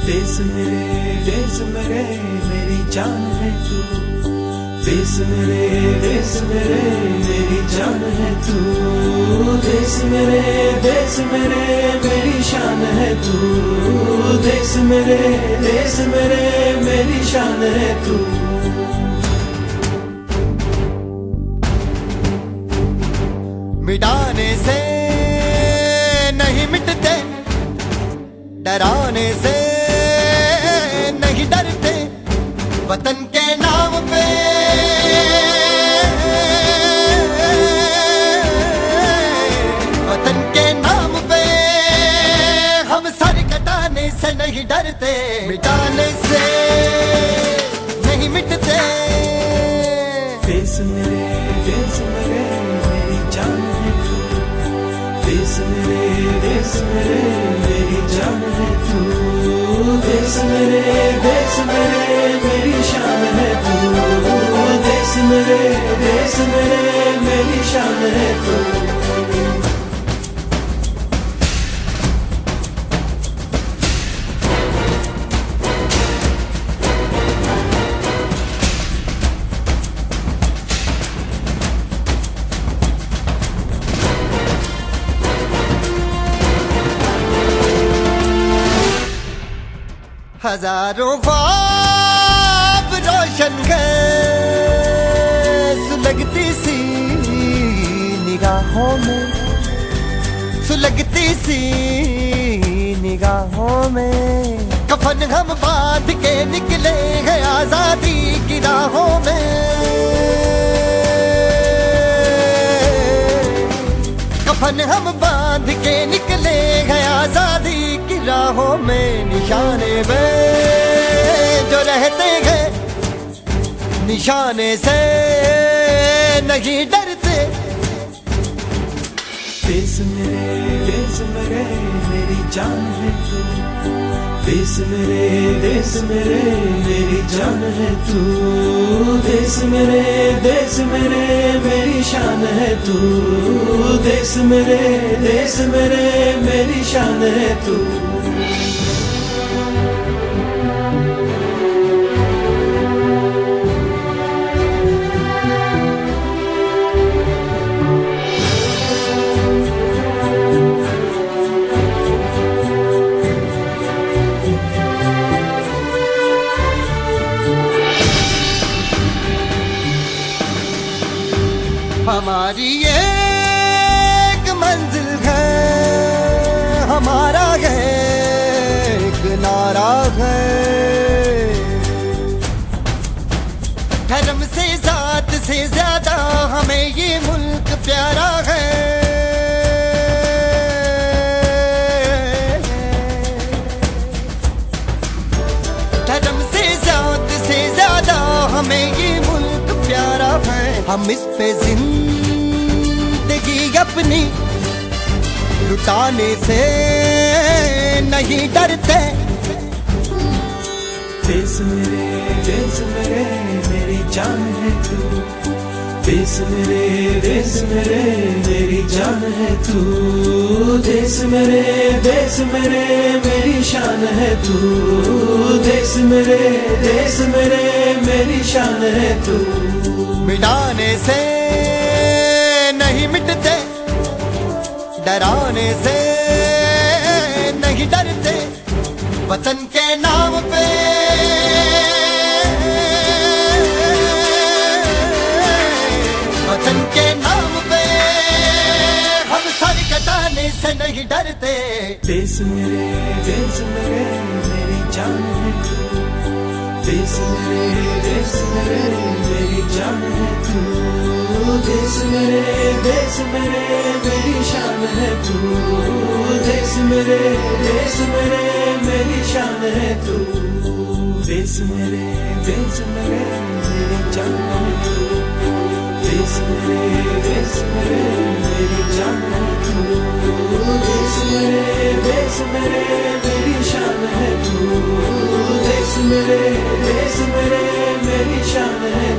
देश मेरे मेरी जान है तू। देश मेरे मेरी जान है तू। देश मेरे मेरी शान है तू। देश मेरे मेरी शान है तू। मिटाने से नहीं मिटते, डराने से नहीं डरते, वतन के नाम पे वतन के नाम पे हम सर कटाने से नहीं डरते, मिटाने से नहीं मिटते। देश मेरे मेरी जान है तू। देश मेरे मेरी जान है तू। देश मेरे मेरी शान है तू। देश मेरे मेरी शान है तू। हजारों ख्वाब रोशन गए सुलगती सी निगाहों में, सुलगती सी निगाहों में। कफन हम बांध के निकले हैं आजादी की राहों में। कफन हम बांध के निकले हैं आजादी की राहों में। निशाने में जो रहते हैं, निशाने से नहीं डरते। देश मेरे मेरी जान है तू। देश मेरे मेरी जान है तू। देश मेरे मेरी शान है तू। देश मेरे मेरी शान है तू। हमारी एक मंजिल है, हमारा एक नारा है। धर्म से जात से ज्यादा हमें ये मुल्क प्यारा है। धर्म से जात से ज्यादा हमें ये मुल्क प्यारा है। हम इस पे जिंदगी अपनी लुटाने से नहीं डरते। देश मेरे मेरी जान है तू। देश मेरे मेरी जान है तू। देश मेरे मेरी शान है तू। देश मेरे मेरी शान है तू। मिटाने से नहीं मिटते, डराने से नहीं डरते, वतन के नाम पे वतन के नाम पे हम सर कटाने से नहीं डरते। देश मेरे मेरी जान है तू। देश मेरे मेरी जान है तू। देश मेरे मेरी शान है तू। देश मेरे मेरी शान है तू। देश मेरे मेरी जान है तू। देश मेरे मेरी जान है तू। देश मेरे मेरी शान है तू। देश मेरे मेरी शान है।